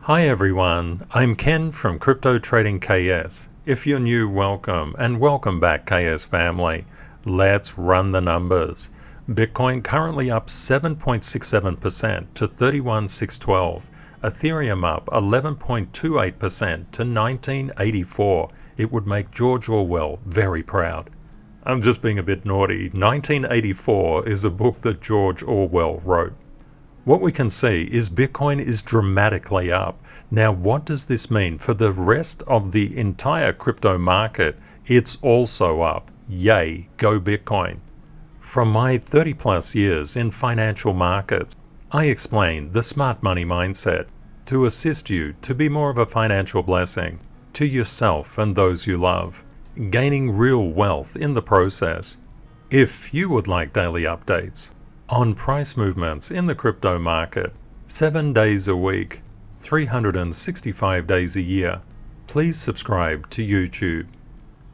Hi everyone, I'm Ken from CryptoTradingKS. If you're new, welcome, and welcome back KS family. Let's run the numbers. Bitcoin currently up 7.67% to 31,612. Ethereum up 11.28% to 1984. It would make George Orwell very proud. I'm just being a bit naughty. 1984 is a book that George Orwell wrote. What we can see is Bitcoin is dramatically up. Now, what does this mean for the rest of the entire crypto market? It's also up. Yay, go Bitcoin. From my 30 plus years in financial markets, I explain the smart money mindset to assist you to be more of a financial blessing to yourself and those you love, gaining real wealth in the process. If you would like daily updates on price movements in the crypto market, 7 days a week, 365 days a year, please subscribe to YouTube.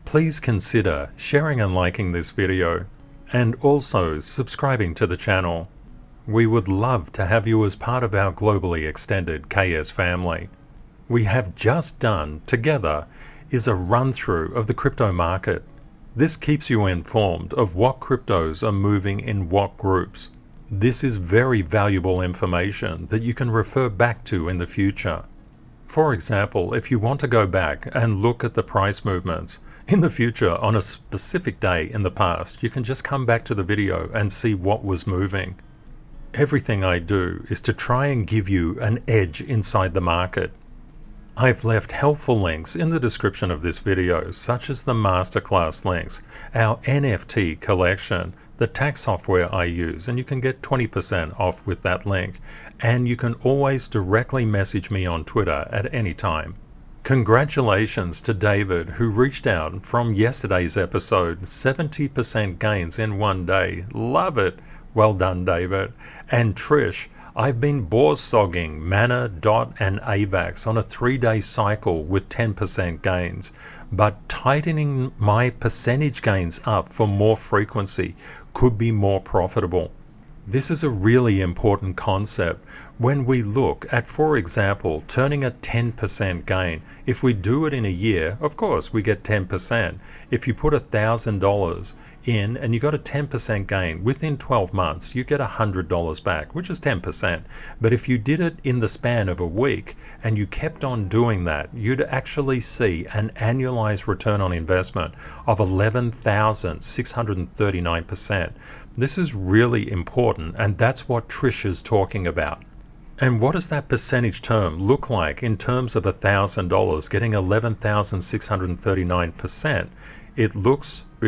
Please consider sharing and liking this video, and also subscribing to the channel. We would love to have you as part of our globally extended KS family. We have just done together is a run-through of the crypto market. This keeps you informed of what cryptos are moving in what groups. This is very valuable information that you can refer back to in the future. For example, if you want to go back and look at the price movements in the future on a specific day in the past, you can just come back to the video and see what was moving. Everything I do is to try and give you an edge inside the market. I've left helpful links in the description of this video, such as the Masterclass links, our NFT collection, the tax software I use, and you can get 20% off with that link. And you can always directly message me on Twitter at any time. Congratulations to David, who reached out from yesterday's episode. 70% gains in one day. Love it. Well done, David. And Trish, I've been BORSOGing Mana, DOT, and AVAX on a 3-day cycle with 10% gains, but tightening my percentage gains up for more frequency could be more profitable. This is a really important concept when we look at, for example, turning a 10% gain. If we do it in a year, of course, we get 10%. If you put $1,000 in and you got a 10% gain within 12 months, you get $100 back, which is 10%. But if you did it in the span of a week and you kept on doing that, you'd actually see an annualized return on investment of 11,639%. This is really important, and that's what Trish is talking about. And what does that percentage term look like in terms of $1,000 getting 11,639%? It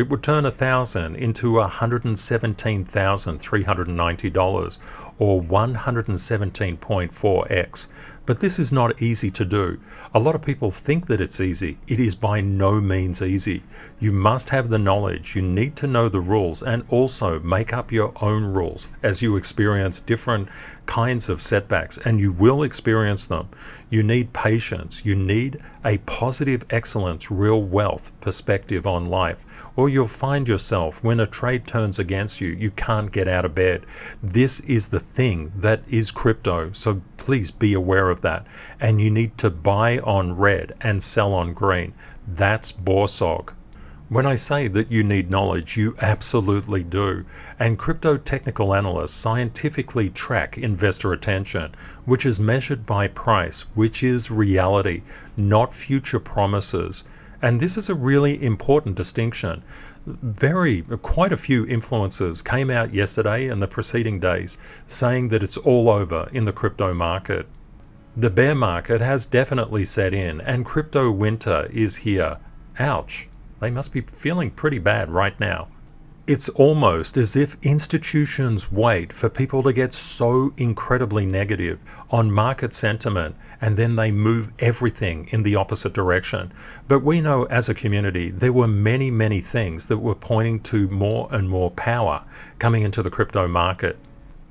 would turn 1,000 into $117,390, or 117.4x. But this is not easy to do. A lot of people think that it's easy. It is by no means easy. You must have the knowledge. You need to know the rules and also make up your own rules as you experience different kinds of setbacks, and you will experience them. You need patience. You need a positive excellence, real wealth perspective on life, or you'll find yourself when a trade turns against you, you can't get out of bed. This is the thing that is crypto, so please be aware of that. And you need to buy on red and sell on green. That's BORSOG. When I say that you need knowledge, you absolutely do. And crypto technical analysts scientifically track investor attention, which is measured by price, which is reality, not future promises. And this is a really important distinction. Quite a few influencers came out yesterday and the preceding days saying that it's all over in the crypto market. The bear market has definitely set in, and crypto winter is here. Ouch. They must be feeling pretty bad right now. It's almost as if institutions wait for people to get so incredibly negative on market sentiment, and then they move everything in the opposite direction. But we know as a community there were many, many things that were pointing to more and more power coming into the crypto market.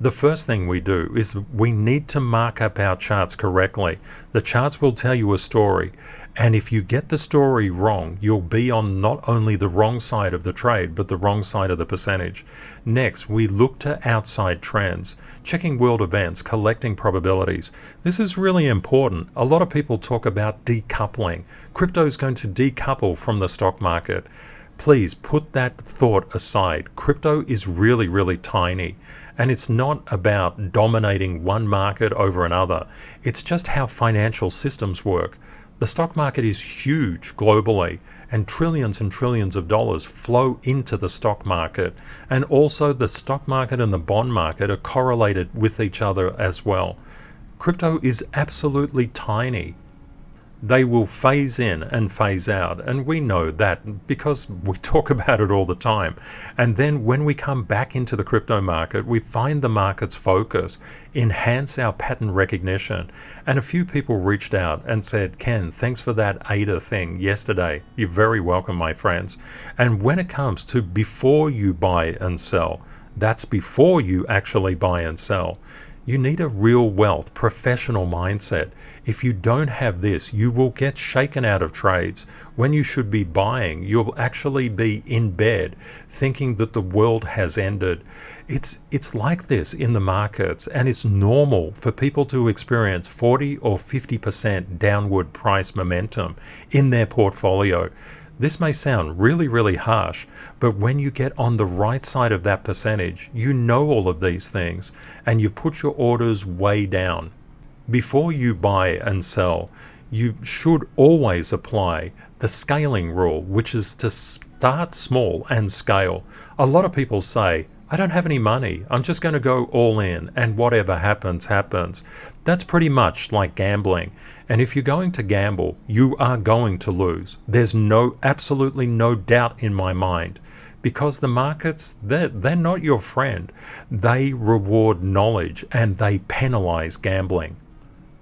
The first thing we do is we need to mark up our charts correctly. The charts will tell you a story, and if you get the story wrong, you'll be on not only the wrong side of the trade, but the wrong side of the percentage. Next, we look to outside trends, checking world events, collecting probabilities. This is really important. A lot of people talk about decoupling. Crypto is going to decouple from the stock market. Please put that thought aside. Crypto is really, really tiny. And it's not about dominating one market over another. It's just how financial systems work. The stock market is huge globally, and trillions of dollars flow into the stock market. And also the stock market and the bond market are correlated with each other as well. Crypto is absolutely tiny. They will phase in and phase out, and we know that because we talk about it all the time. And then when we come back into the crypto market, we find the market's focus, enhance our pattern recognition. And a few people reached out and said, Ken, thanks for that ADA thing yesterday. You're very welcome, my friends. And when it comes to before you buy and sell, that's before you actually buy and sell. You need a real wealth, professional mindset. If you don't have this, you will get shaken out of trades. When you should be buying, you'll actually be in bed thinking that the world has ended. It's like this in the markets, and it's normal for people to experience 40 or 50% downward price momentum in their portfolio. This may sound really, really harsh, but when you get on the right side of that percentage, you know all of these things, and you put your orders way down. Before you buy and sell, you should always apply the scaling rule, which is to start small and scale. A lot of people say, I don't have any money, I'm just going to go all in, and whatever happens, happens. That's pretty much like gambling. And if you're going to gamble, you are going to lose. There's absolutely no doubt in my mind. Because the markets, they're not your friend. They reward knowledge and they penalize gambling.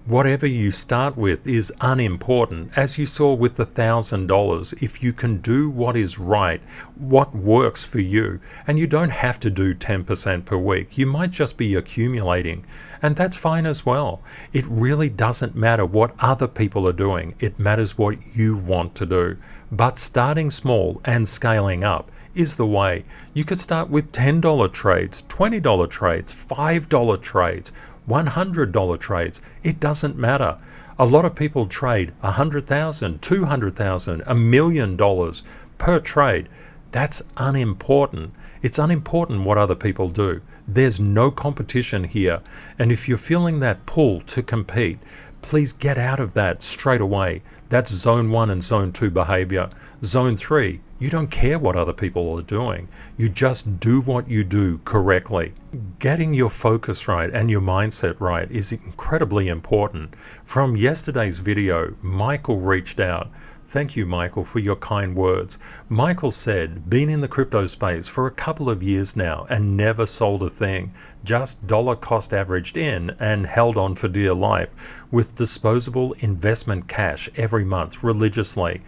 Whatever you start with is unimportant, as you saw with the $1,000. If you can do what is right, what works for you, and you don't have to do 10% per week, you might just be accumulating, and that's fine as well. It really doesn't matter what other people are doing, it matters what you want to do. But starting small and scaling up is the way. You could start with $10 trades, $20 trades, $5 trades, $100 trades. It doesn't matter. A lot of people trade $100,000, $200,000, $1 million per trade. That's unimportant. It's unimportant what other people do. There's no competition here. And if you're feeling that pull to compete, please get out of that straight away. That's zone 1 and zone 2 behavior. Zone 3, you don't care what other people are doing. You just do what you do correctly. Getting your focus right and your mindset right is incredibly important. From yesterday's video, Michael reached out. Thank you, Michael, for your kind words. Michael said, been in the crypto space for a couple of years now and never sold a thing, just dollar cost averaged in and held on for dear life with disposable investment cash every month religiously.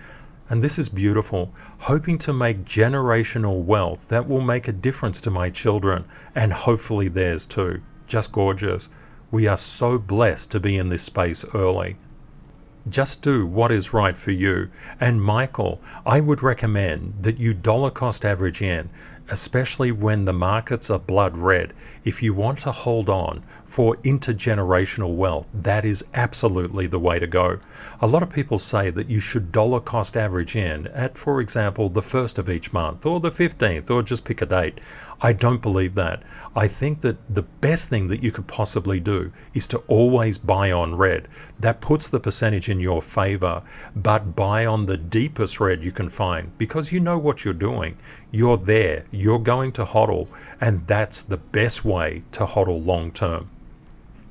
And this is beautiful, hoping to make generational wealth that will make a difference to my children and hopefully theirs too. Just gorgeous. We are so blessed to be in this space early. Just do what is right for you. And Michael, I would recommend that you dollar cost average in, especially when the markets are blood red. If you want to hold on for intergenerational wealth, that is absolutely the way to go. A lot of people say that you should dollar cost average in at, for example, the 1st of each month or the 15th, or just pick a date. I don't believe that. I think that the best thing that you could possibly do is to always buy on red. That puts the percentage in your favor, but buy on the deepest red you can find, because you know what you're doing. You're there, you're going to hodl, and that's the best way to hodl long term.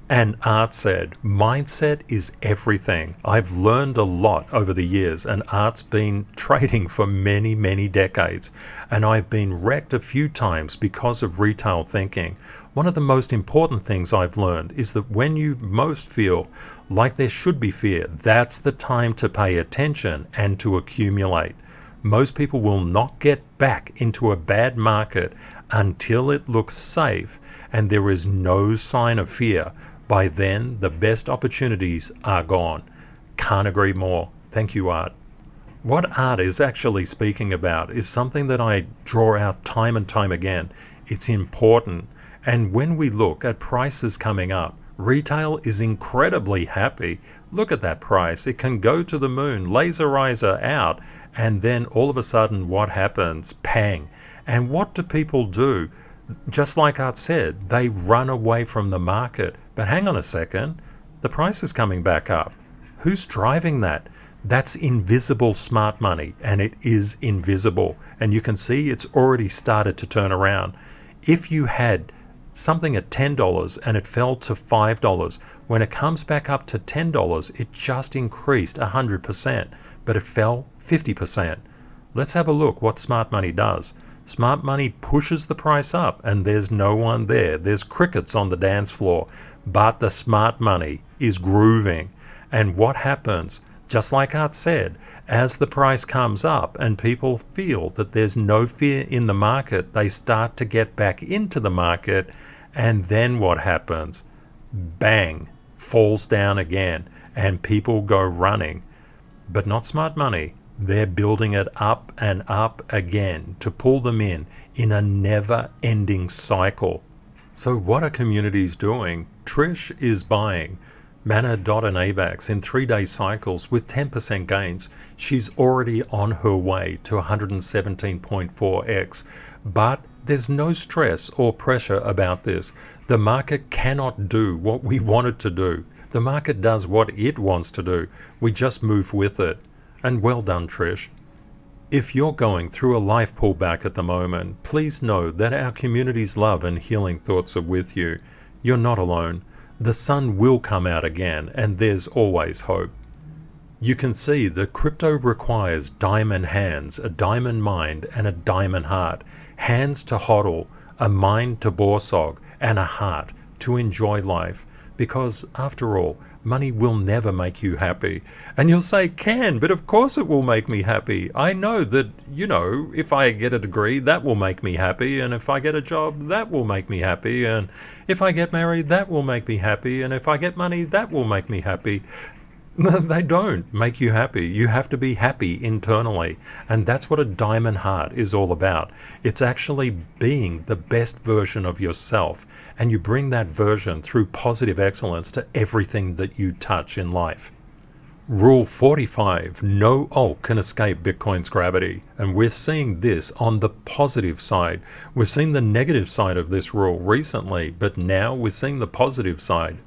And Art said, mindset is everything. I've learned a lot over the years, and Art's been trading for many, many decades, and I've been wrecked a few times because of retail thinking. One of the most important things I've learned is that when you most feel like there should be fear, that's the time to pay attention and to accumulate. Most people will not get back into a bad market until it looks safe and there is no sign of fear, by then the best opportunities are gone. Can't agree more. Thank you, Art. What Art is actually speaking about is something that I draw out time and time again. It's important. And when we look at prices coming up, retail is incredibly happy. Look at that price. It can go to the moon, laserizer out, and then all of a sudden what happens? Pang. And what do people do? Just like Art said, they run away from the market. But hang on a second, the price is coming back up. Who's driving that? That's invisible smart money, and it is invisible. And you can see it's already started to turn around. If you had something at $10 and it fell to $5, when it comes back up to $10, it just increased 100%, but it fell 50%. Let's have a look what smart money does. Smart money pushes the price up and there's no one there. There's crickets on the dance floor, but the smart money is grooving. And what happens? Just like Art said, as the price comes up and people feel that there's no fear in the market, they start to get back into the market, and then what happens? Bang, falls down again, and people go running. But not smart money. They're building it up and up again to pull them in a never-ending cycle. So what are communities doing? Trish is buying Mana, DOT and AVAX in 3-day cycles with 10% gains. She's already on her way to 117.4x. But there's no stress or pressure about this. The market cannot do what we want it to do. The market does what it wants to do. We just move with it. And well done, Trish. If you're going through a life pullback at the moment, please know that our community's love and healing thoughts are with you. You're not alone. The sun will come out again, and there's always hope. You can see that crypto requires diamond hands, a diamond mind, and a diamond heart. Hands to hodl, a mind to BORSOG, and a heart to enjoy life. Because, after all, money will never make you happy. And you'll say, Ken, but of course it will make me happy. I know that, if I get a degree, that will make me happy. And if I get a job, that will make me happy. And if I get married, that will make me happy. And if I get money, that will make me happy. They don't make you happy. You have to be happy internally. And that's what a diamond heart is all about. It's actually being the best version of yourself. And you bring that version through positive excellence to everything that you touch in life. Rule 45, no alt can escape Bitcoin's gravity. And we're seeing this on the positive side. We've seen the negative side of this rule recently, but now we're seeing the positive side.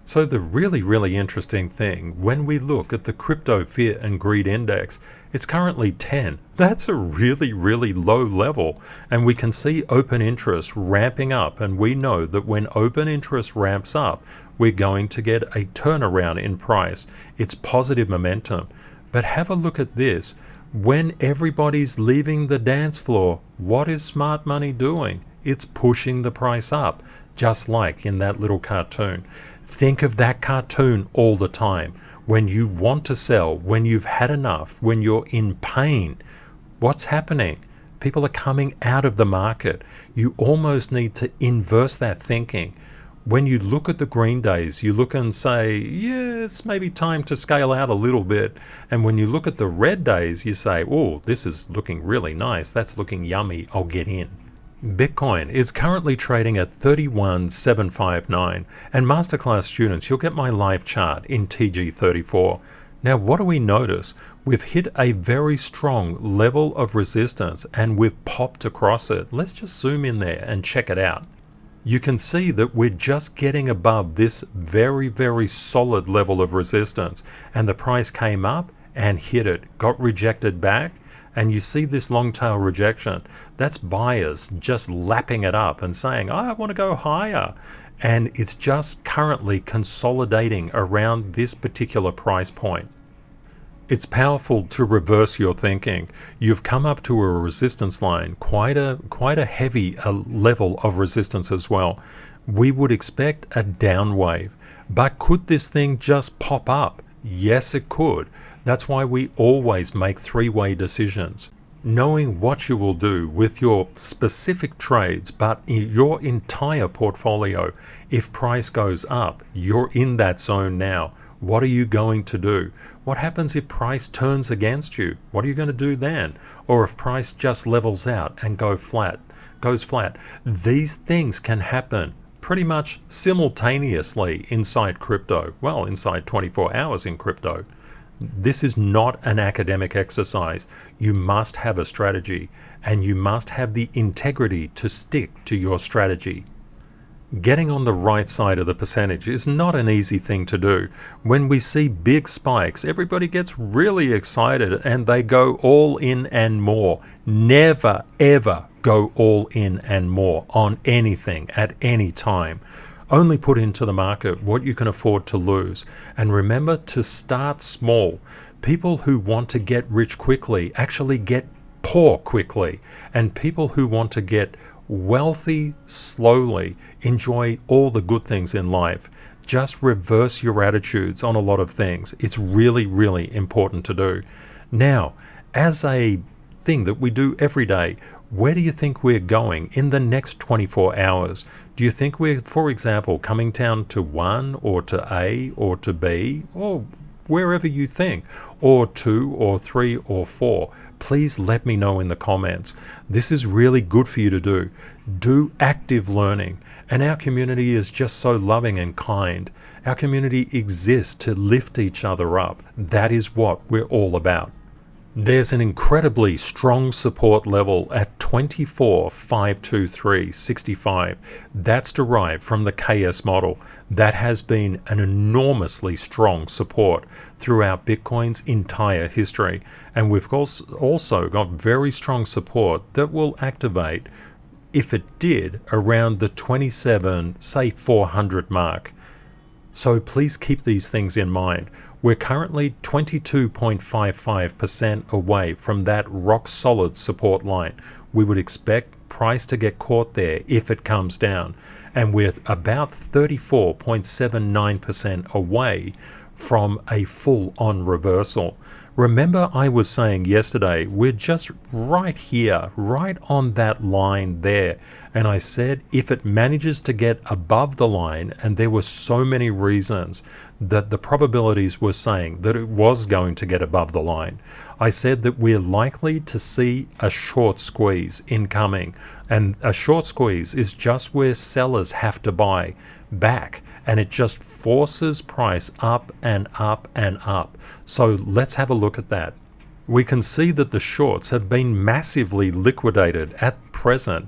So the really, really interesting thing, when we look at the Crypto Fear and Greed Index, it's currently 10. That's a really, really low level. And we can see open interest ramping up. And we know that when open interest ramps up, we're going to get a turnaround in price. It's positive momentum. But have a look at this. When everybody's leaving the dance floor, what is smart money doing? It's pushing the price up, just like in that little cartoon. Think of that cartoon all the time. When you want to sell, when you've had enough, when you're in pain, what's happening? People are coming out of the market. You almost need to inverse that thinking. When you look at the green days, you look and say, yeah, it's maybe time to scale out a little bit. And when you look at the red days, you say, oh, this is looking really nice. That's looking yummy. I'll get in. Bitcoin is currently trading at 31,759, and Masterclass students, you'll get my live chart in TG34. Now, what do we notice? We've hit a very strong level of resistance and we've popped across it. Let's just zoom in there and check it out. You can see that we're just getting above this very, very solid level of resistance, and the price came up and hit it, got rejected back. And you see this long tail rejection. That's buyers just lapping it up and saying, I want to go higher. And it's just currently consolidating around this particular price point. It's powerful to reverse your thinking. You've come up to a resistance line, quite a heavy level of resistance as well. We would expect a down wave. But could this thing just pop up? Yes, it could. That's why we always make three-way decisions. Knowing what you will do with your specific trades, but in your entire portfolio. If price goes up, you're in that zone now. What are you going to do? What happens if price turns against you? What are you going to do then? Or if price just levels out and goes flat? These things can happen pretty much simultaneously inside crypto. Well, inside 24 hours in crypto. This is not an academic exercise. You must have a strategy, and you must have the integrity to stick to your strategy. Getting on the right side of the percentage is not an easy thing to do. When we see big spikes, everybody gets really excited and they go all in and more. Never ever go all in and more on anything at any time. Only put into the market what you can afford to lose. And remember to start small. People who want to get rich quickly actually get poor quickly. And people who want to get wealthy slowly enjoy all the good things in life. Just reverse your attitudes on a lot of things. It's really, really important to do. Now, as a thing that we do every day, where do you think we're going in the next 24 hours? Do you think we're, for example, coming down to 1 or to A or to B or wherever you think, or 2 or 3 or 4? Please let me know in the comments. This is really good for you to do. Do active learning. And our community is just so loving and kind. Our community exists to lift each other up. That is what we're all about. There's an incredibly strong support level at 24,523.65. That's derived from the KS model. That has been an enormously strong support throughout Bitcoin's entire history. And we've also got very strong support that will activate, if it did, around the 400 mark. So please keep these things in mind. We're currently 22.55% away from that rock solid support line. We would expect price to get caught there if it comes down. And we're about 34.79% away from a full-on reversal. Remember, I was saying yesterday, we're just right here, right on that line there. And I said if it manages to get above the line, and there were so many reasons that the probabilities were saying that it was going to get above the line, I said that we're likely to see a short squeeze incoming. And a short squeeze is just where sellers have to buy back, and it just forces price up and up and up. So let's have a look at that. We can see that the shorts have been massively liquidated at present,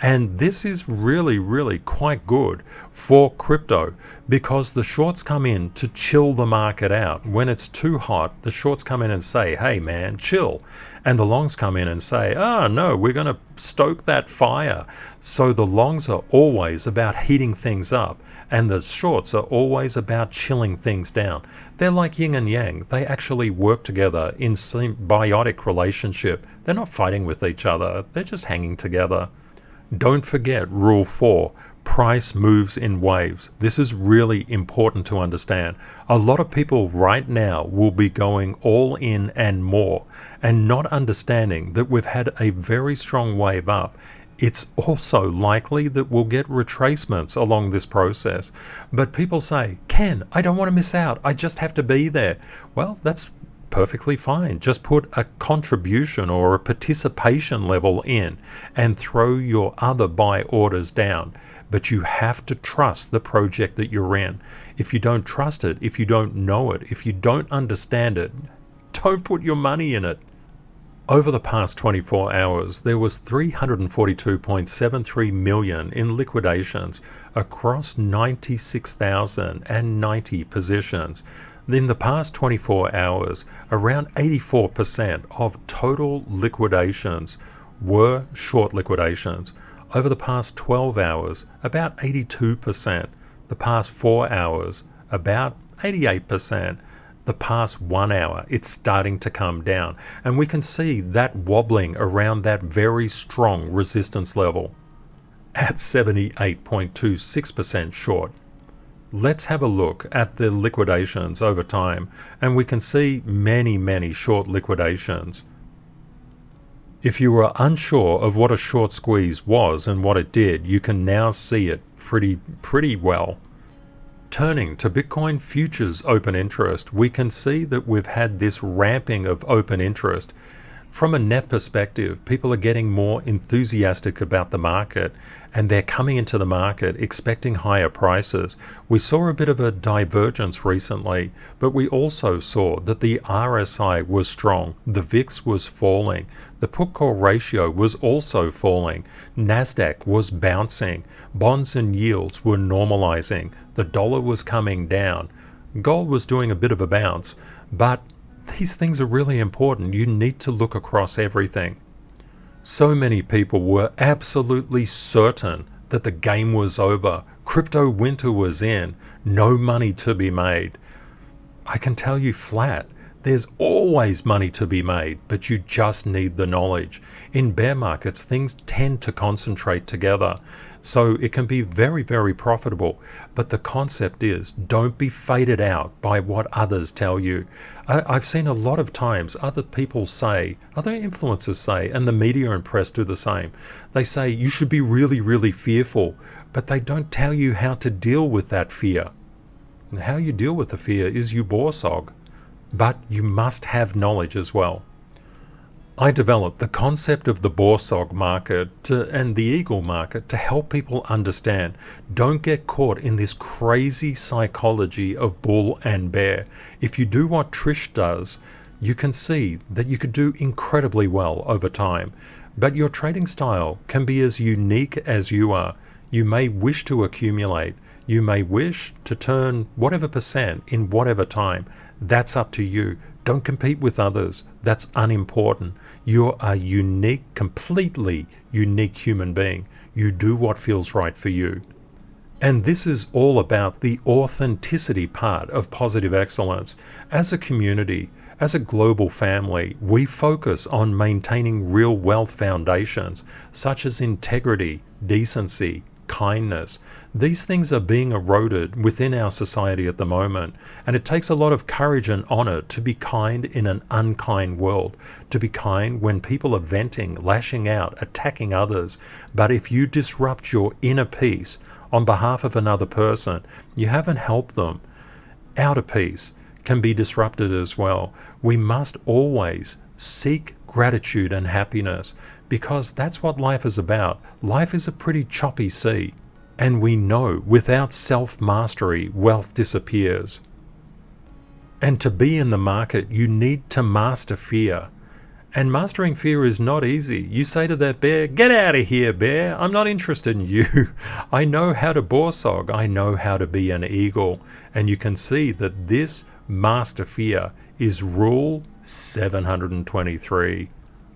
and this is really, really quite good for crypto because the shorts come in to chill the market out. When it's too hot, the shorts come in and say, hey man, chill. And the longs come in and say, oh no, we're going to stoke that fire. So the longs are always about heating things up, and the shorts are always about chilling things down. They're like yin and yang. They actually work together in symbiotic relationship. They're not fighting with each other. They're just hanging together. Don't forget rule 4. Price moves in waves. This is really important to understand. A lot of people right now will be going all in and more and not understanding that we've had a very strong wave up. It's also likely that we'll get retracements along this process. But people say, Ken, I don't want to miss out. I just have to be there. Well, that's perfectly fine. Just put a contribution or a participation level in and throw your other buy orders down. But you have to trust the project that you're in. If you don't trust it, if you don't know it, if you don't understand it, don't put your money in it. Over the past 24 hours, there was 342.73 million in liquidations across 96,090 positions. In the past 24 hours, around 84% of total liquidations were short liquidations. Over the past 12 hours, about 82%. The past 4 hours, about 88%. The past 1 hour, it's starting to come down. And we can see that wobbling around that very strong resistance level at 78.26% short. Let's have a look at the liquidations over time, and we can see many short liquidations. If you were unsure of what a short squeeze was and what it did, you can now see it pretty well. Turning to Bitcoin futures open interest, we can see that we've had this ramping of open interest. From a net perspective, people are getting more enthusiastic about the market, and they're coming into the market expecting higher prices. We saw a bit of a divergence recently, but we also saw that the RSI was strong, the VIX was falling, the put-call ratio was also falling, Nasdaq was bouncing, bonds and yields were normalizing, the dollar was coming down, gold was doing a bit of a bounce, but these things are really important. You need to look across everything. So many people were absolutely certain that the game was over. Crypto winter was in. No money to be made. I can tell you flat, there's always money to be made, but you just need the knowledge. In bear markets, things tend to concentrate together, so it can be very, very profitable. But the concept is, don't be faded out by what others tell you. I've seen a lot of times other people say, other influencers say, and the media and press do the same. They say you should be really, really fearful, but they don't tell you how to deal with that fear. And how you deal with the fear is you BORSOG, but you must have knowledge as well. I developed the concept of the BORSOG market and the Eagle market to help people understand. Don't get caught in this crazy psychology of bull and bear. If you do what Trish does, you can see that you could do incredibly well over time. But your trading style can be as unique as you are. You may wish to accumulate. You may wish to turn whatever percent in whatever time. That's up to you. Don't compete with others. That's unimportant. You're a unique, completely unique human being. You do what feels right for you. And this is all about the authenticity part of positive excellence. As a community, as a global family, we focus on maintaining real wealth foundations, such as integrity, decency, kindness. These things are being eroded within our society at the moment, and it takes a lot of courage and honor to be kind in an unkind world, to be kind when people are venting, lashing out, attacking others. But if you disrupt your inner peace on behalf of another person, you haven't helped them. Outer peace can be disrupted as well. We must always seek gratitude and happiness, because that's what life is about. Life is a pretty choppy sea, and we know without self-mastery, wealth disappears. And to be in the market, you need to master fear. And mastering fear is not easy. You say to that bear, "Get out of here, bear. I'm not interested in you. I know how to BORSOG. I know how to be an eagle." And you can see that this master fear is rule 723.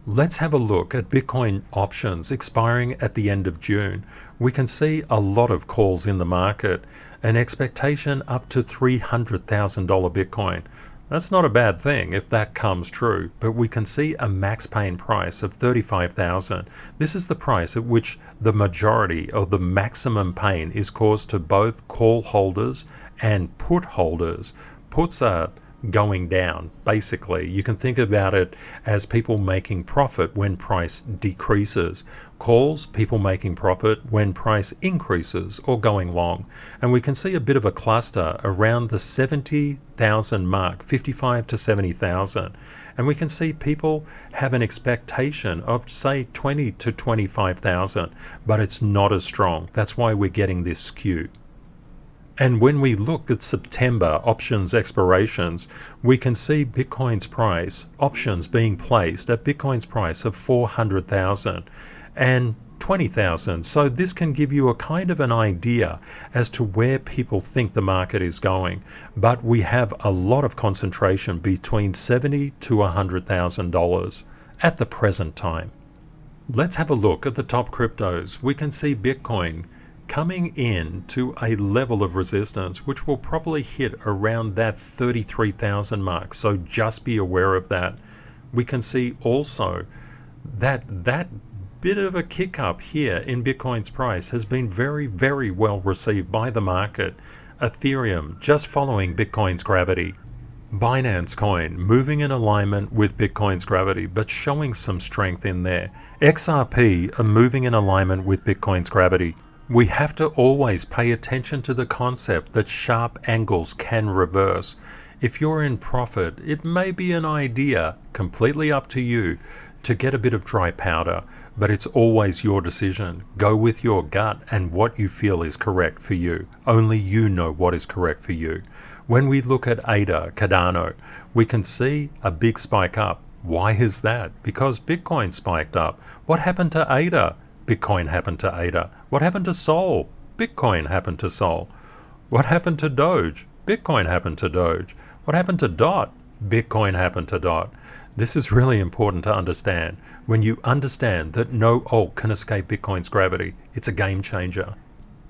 Let's have a look at Bitcoin options expiring at the end of June. We can see a lot of calls in the market, an expectation up to $300,000 Bitcoin. That's not a bad thing if that comes true, but we can see a max pain price of $35,000. This is the price at which the majority of the maximum pain is caused to both call holders and put holders. Puts are going down, basically. You can think about it as people making profit when price decreases. Calls, people making profit when price increases or going long. And we can see a bit of a cluster around the 70,000 mark, 55 to 70,000. And we can see people have an expectation of, say, 20 to 25,000, but it's not as strong. That's why we're getting this skew. And when we look at September options expirations, we can see Bitcoin's price, options being placed at Bitcoin's price of 400,000 and 20,000. So this can give you a kind of an idea as to where people think the market is going. But we have a lot of concentration between $70,000 to $100,000 at the present time. Let's have a look at the top cryptos. We can see Bitcoin coming in to a level of resistance which will probably hit around that 33,000 mark, so just be aware of that. We can see also that bit of a kick up here in Bitcoin's price has been very, very well received by the market. Ethereum just following Bitcoin's gravity. Binance Coin moving in alignment with Bitcoin's gravity, but showing some strength in there. XRP are moving in alignment with Bitcoin's gravity. We have to always pay attention to the concept that sharp angles can reverse. If you're in profit, it may be an idea, completely up to you, to get a bit of dry powder, but it's always your decision. Go with your gut and what you feel is correct for you. Only you know what is correct for you. When we look at ADA, Cardano, we can see a big spike up. Why is that? Because Bitcoin spiked up. What happened to ADA? Bitcoin happened to ADA. What happened to Sol? Bitcoin happened to Sol. What happened to Doge? Bitcoin happened to Doge. What happened to DOT? Bitcoin happened to DOT. This is really important to understand. When you understand that no alt can escape Bitcoin's gravity, it's a game changer.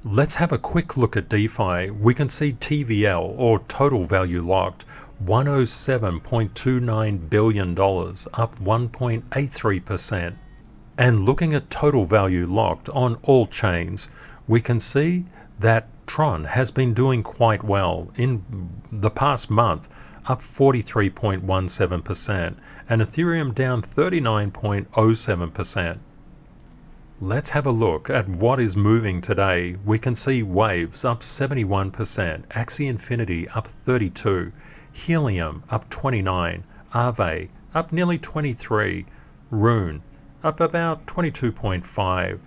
Let's have a quick look at DeFi. We can see TVL, or total value locked, $107.29 billion, up 1.83%. And looking at total value locked on all chains, we can see that Tron has been doing quite well in the past month, up 43.17%, and Ethereum down 39.07%. Let's have a look at what is moving today. We can see Waves up 71%, Axie Infinity up 32%, Helium up 29%, Aave up nearly 23%, Rune up about 22.5%,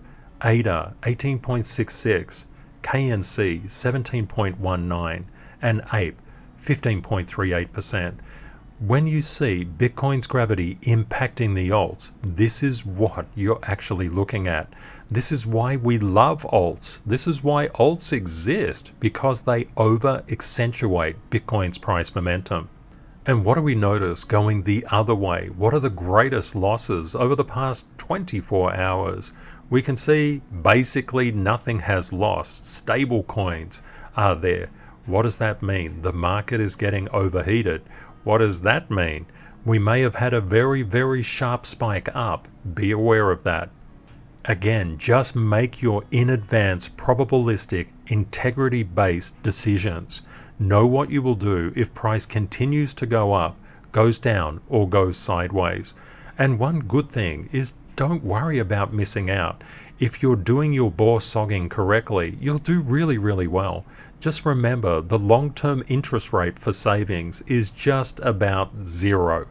ADA 18.66%, KNC 17.19%, and Ape 15.38%. When you see Bitcoin's gravity impacting the alts, this is what you're actually looking at. This is why we love alts. This is why alts exist, because they over-accentuate Bitcoin's price momentum. And what do we notice going the other way? What are the greatest losses over the past 24 hours? We can see basically nothing has lost. Stable coins are there. What does that mean? The market is getting overheated. What does that mean? We may have had a very, very sharp spike up. Be aware of that. Again, just make your in advance probabilistic, integrity-based decisions. Know what you will do if price continues to go up, goes down, or goes sideways. And one good thing is don't worry about missing out. If you're doing your BORSOGing correctly, you'll do really, really well. Just remember, the long-term interest rate for savings is just about 0.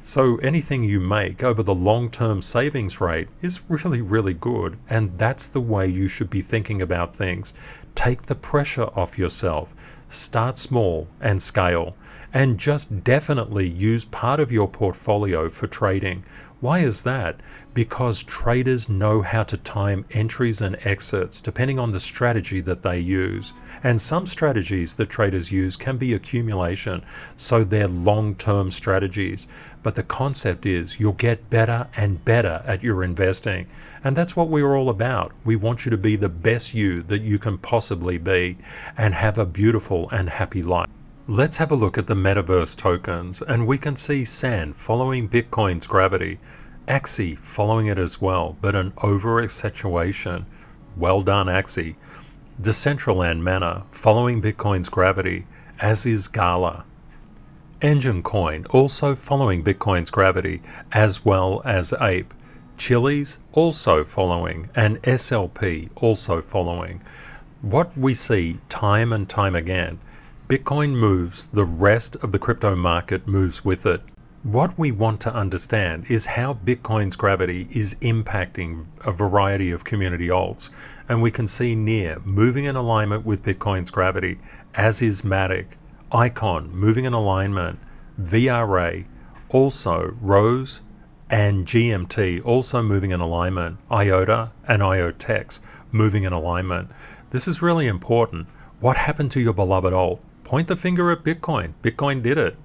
So anything you make over the long-term savings rate is really, really good. And that's the way you should be thinking about things. Take the pressure off yourself. Start small and scale. And just definitely use part of your portfolio for trading. Why is that? Because traders know how to time entries and exits depending on the strategy that they use. And some strategies that traders use can be accumulation, so they're long-term strategies. But the concept is you'll get better and better at your investing. And that's what we're all about. We want you to be the best you that you can possibly be and have a beautiful and happy life. Let's have a look at the metaverse tokens, and we can see SAN following Bitcoin's gravity, Axie following it as well, but an over-accentuation. Well done, Axie. Decentraland Mana following Bitcoin's gravity, as is Gala. Engine Coin also following Bitcoin's gravity, as well as Ape. Chiliz also following, and SLP also following. What we see time and time again, Bitcoin moves, the rest of the crypto market moves with it. What we want to understand is how Bitcoin's gravity is impacting a variety of community alts. And we can see NEAR moving in alignment with Bitcoin's gravity, as is Matic, Icon moving in alignment, VRA, also Rose, and GMT also moving in alignment, IOTA and IOTEX moving in alignment. This is really important. What happened to your beloved alt? Point the finger at Bitcoin. Bitcoin did it.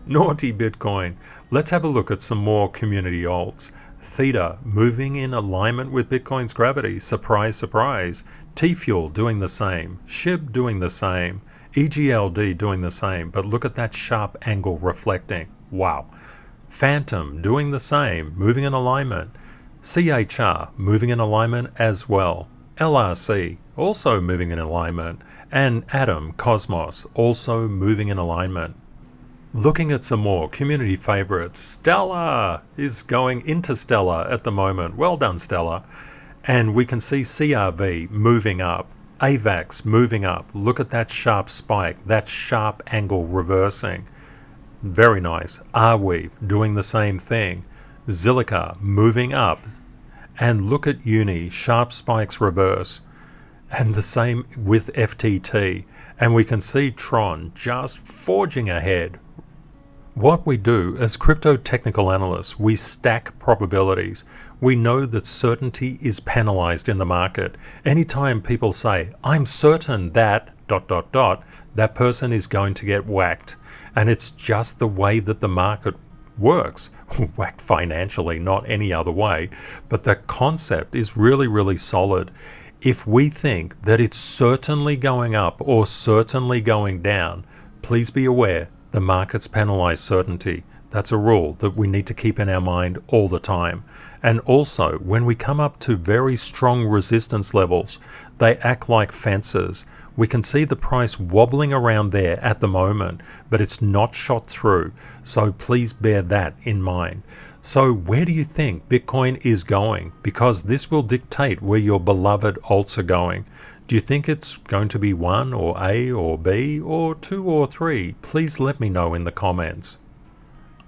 Naughty Bitcoin. Let's have a look at some more community alts. Theta moving in alignment with Bitcoin's gravity. Surprise, surprise. T-Fuel doing the same. SHIB doing the same. EGLD doing the same. But look at that sharp angle reflecting. Wow. Phantom doing the same. Moving in alignment. CHR moving in alignment as well. LRC also moving in alignment. And Atom Cosmos also moving in alignment. Looking at some more community favorites, Stellar is going interstellar at the moment. Well done, Stellar. And we can see CRV moving up, AVAX moving up. Look at that sharp spike, that sharp angle reversing. Very nice. Arweave doing the same thing. Zilliqa moving up. And look at Uni, sharp spikes reverse. And the same with FTT. And we can see Tron just forging ahead. What we do as crypto technical analysts, we stack probabilities. We know that certainty is penalized in the market. Anytime people say, I'm certain that ... that person is going to get whacked. And it's just the way that the market works. Whacked financially, not any other way. But the concept is really, really solid. If we think that it's certainly going up or certainly going down, please be aware the markets penalize certainty. That's a rule that we need to keep in our mind all the time. And also, when we come up to very strong resistance levels, they act like fences. We can see the price wobbling around there at the moment, but it's not shot through. So please bear that in mind. So where do you think Bitcoin is going? Because this will dictate where your beloved alts are going. Do you think it's going to be 1 or A or B or 2 or 3? Please let me know in the comments.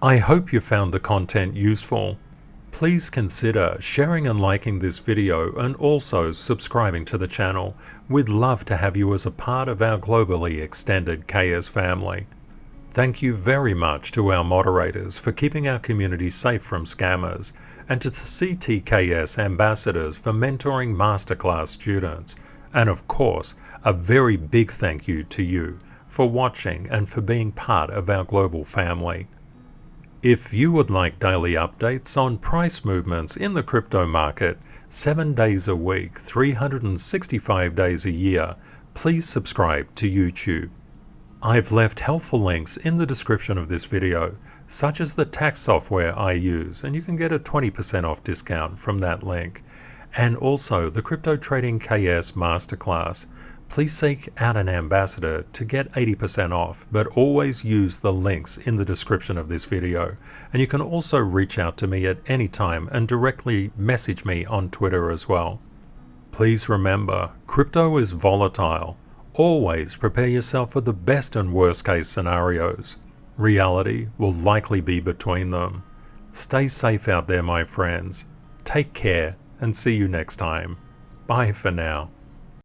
I hope you found the content useful. Please consider sharing and liking this video and also subscribing to the channel. We'd love to have you as a part of our globally extended KS family. Thank you very much to our moderators for keeping our community safe from scammers, and to the CTKS ambassadors for mentoring masterclass students. And of course, a very big thank you to you for watching and for being part of our global family. If you would like daily updates on price movements in the crypto market, 7 days a week, 365 days a year, please subscribe to YouTube. I've left helpful links in the description of this video, such as the tax software I use, and you can get a 20% off discount from that link. And also the CryptoTradingKS Masterclass. Please seek out an ambassador to get 80% off, but always use the links in the description of this video. And you can also reach out to me at any time and directly message me on Twitter as well. Please remember, crypto is volatile. Always prepare yourself for the best and worst case scenarios. Reality will likely be between them. Stay safe out there, my friends. Take care and see you next time. Bye for now.